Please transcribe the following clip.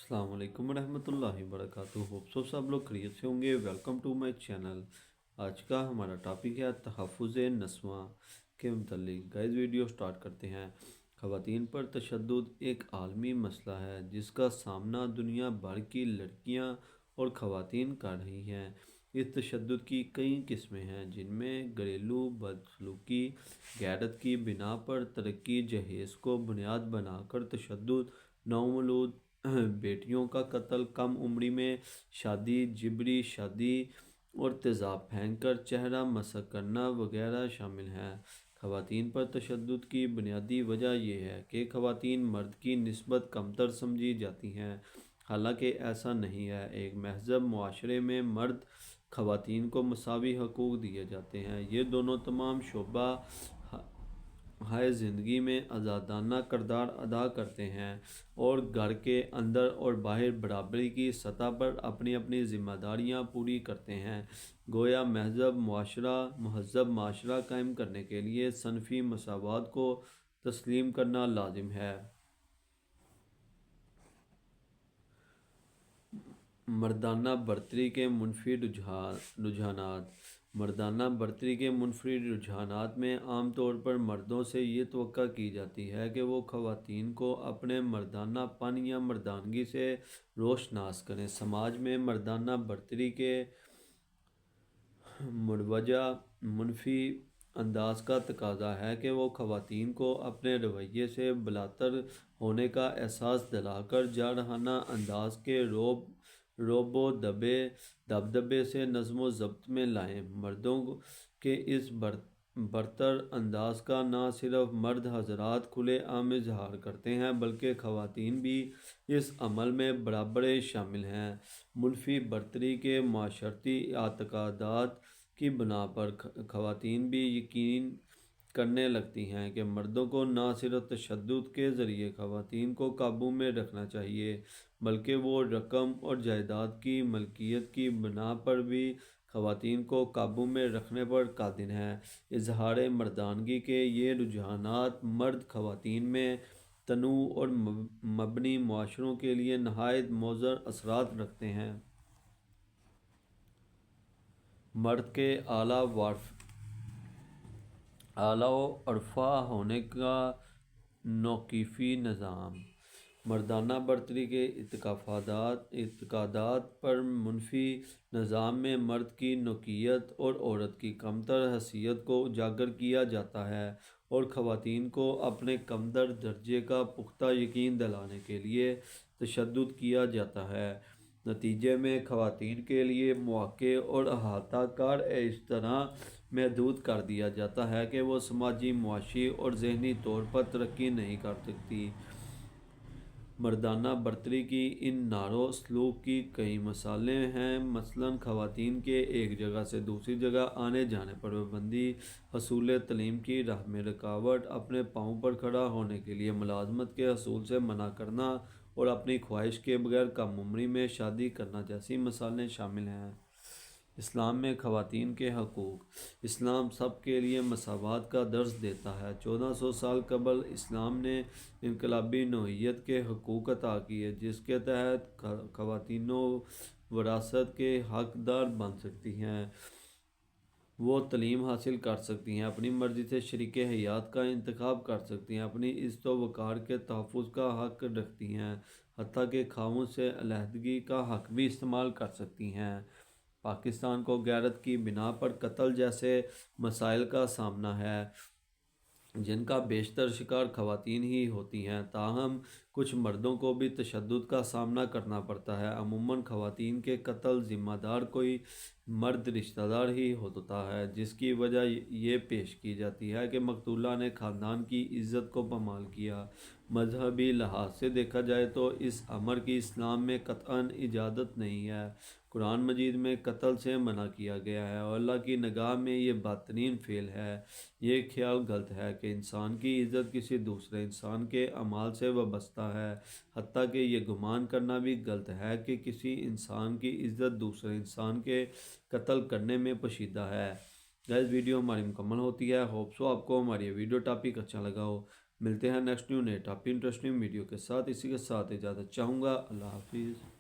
अस्सलाम वालेकुम रहमतुल्लाहि वबरकातुहू। होप सो सब लोग खैरियत से होंगे। Welcome to my channel. आज का हमारा टॉपिक है तहफ़्फ़ुज़ नस्वां के मुतल्लिक़। गाइस वीडियो स्टार्ट करते हैं। ख़वातीन पर तशद्दुद एक आलमी मसला है जिसका सामना दुनिया भर की लड़कियां और ख़वातीन कर रही हैं। इस तशद्दुद की कई किस्में हैं जिनमें घरेलू बदसलूकी, गैरत की बिना पर तरक्की, जहेज़ को बुनियाद बनाकर तशद्दुद, नौमौलूद बेटियों का कत्ल, कम उम्री में शादी, जिबरी शादी और तेज़ाब फेंक कर चेहरा मसक करना वगैरह शामिल हैं। ख़वातीन पर तशद्दुद की बुनियादी वजह यह है कि ख़वातीन मर्द की निस्बत कमतर समझी जाती हैं, हालांकि ऐसा नहीं है। एक महज़ब मुआशरे में मर्द ख़वातीन को मसावी हकूक़ दिए जाते हैं। ये दोनों तमाम शोबा हाय ज़िंदगी में आज़ादाना किरदार अदा करते हैं और घर के अंदर और बाहर बराबरी की सतह पर अपनी अपनी ज़िम्मेदारियाँ पूरी करते हैं। गोया महज़ब माशरा कायम करने के लिए सनफ़ी मसावात को तस्लीम करना लाजिम है। मर्दाना बर्तरी के मुनफी रुझानात। मर्दाना बर्तरी के मुनफी रुझानात में आम तौर पर मर्दों से ये तवक्का की जाती है कि वो ख़वातीन को अपने मर्दानापन या मर्दानगी से रोशनास करें। समाज में मर्दाना बर्तरी के मुरवजा मुनफी अंदाज का तकाजा है कि वो ख़वातीन को अपने रवैये से बलातर होने का एहसास दिलाकर जारहाना अंदाज के रोबो दबदबे से नज़्म ज़ब्त में लाएं। मर्दों के इस बरतर अंदाज का न सिर्फ मर्द हज़रात खुले आम इजहार करते हैं बल्कि ख़वातीन भी इस अमल में बराबर शामिल हैं। मुनफी बर्तरी के माशरती एतक़ादात की बिना पर ख़वातीन भी यकीन करने लगती हैं कि मर्दों को न सिर्फ तशद्दुद के ज़रिए ख़वातीन को काबू में रखना चाहिए बल्कि वो रकम और जायदाद की मलकियत की बिना पर भी ख़वातीन को काबू में रखने पर कादिर हैं। इजहार मर्दानगी के ये रुझानात मर्द ख़वातीन में तनू और मबनी मुआशरों के लिए नहायत मुज़र असरात रखते हैं। मर्द के आला अरफा होने का नौकीफ़ी निज़ाम। मर्दाना बर्तरी के इत्क़ादात पर मुनफी निज़ाम में मर्द की नौकियत और औरत की कमतर हैसियत को उजागर किया जाता है और ख़वातीन को अपने कमतर दर्जे का पुख्ता यकीन दिलाने के लिए तशद्दुद किया जाता है। नतीजे में ख़वातीन के लिए मौक़े और अहाता कार इस तरह महदूद कर दिया जाता है कि वो समाजी, मुआशी और ज़हनी तौर पर तरक्की नहीं कर सकती। मर्दाना बर्तरी की इन नारो सलूक की कई मिसालें हैं। मसलन ख़वातीन के एक जगह से दूसरी जगह आने जाने पर पाबंदी, हसूल तलीम की राह में रुकावट, अपने पाँव पर खड़ा होने के लिए मुलाजमत के हसूल से मना करना और अपनी ख्वाहिश के बगैर कम उम्री में शादी करना जैसी मिसालें शामिल हैं। इस्लाम में ख़वातीन के हकूक़। इस्लाम सब के लिए मसावात का दर्स देता है। 1400 साल कबल इस्लाम ने इनकलाबी नौइयत के हकूक़ अता किए जिसके तहत ख़वातीनों विरासत के हकदार बन सकती हैं, वो तलीम हासिल कर सकती हैं, अपनी मर्ज़ी से शरीक हयात का इंतखाब कर सकती हैं, अपनी इज़्ज़त व वक़ार के तहफ़्फ़ुज़ का हक़ रखती हैं, हत्ता कि खामों से अलहदगी का हक़ भी इस्तेमाल कर सकती हैं। पाकिस्तान को गैरत की बिना पर कत्ल जैसे मसाइल का सामना है जिनका बेशतर शिकार ख़वातीन ही होती हैं, ताहम कुछ मर्दों को भी तशद्दुद का सामना करना पड़ता है। अमूमन ख़वातीन के कत्ल ज़िम्मेदार कोई मर्द रिश्तेदार ही होता है, जिसकी वजह ये पेश की जाती है कि मकतूला ने ख़ानदान की इज़्ज़त को पामाल किया। मजहबी लिहाज से देखा जाए तो इस अमर की इस्लाम में कतअन इजाज़त नहीं है। कुरान मजीद में कत्ल से मना किया गया है और अल्लाह की निगाह में ये बदतरीन फ़ेल है। ये ख्याल गलत है कि इंसान की इज़्ज़त किसी दूसरे इंसान के अमाल से वाबस्ता है। हत्ता कि ये गुमान करना भी गलत है कि किसी इंसान की इज़्ज़त दूसरे इंसान के कत्ल करने में पोशीदा है। गाइस वीडियो हमारी मुकम्मल होती है। होप सो आपको हमारी वीडियो टॉपिक अच्छा लगा हो। ملتے ہیں نیکسٹ نیو نئے ٹاپک انٹرسٹنگ ویڈیو کے ساتھ، اسی کے ساتھ اجازت چاہوں گا، اللہ حافظ۔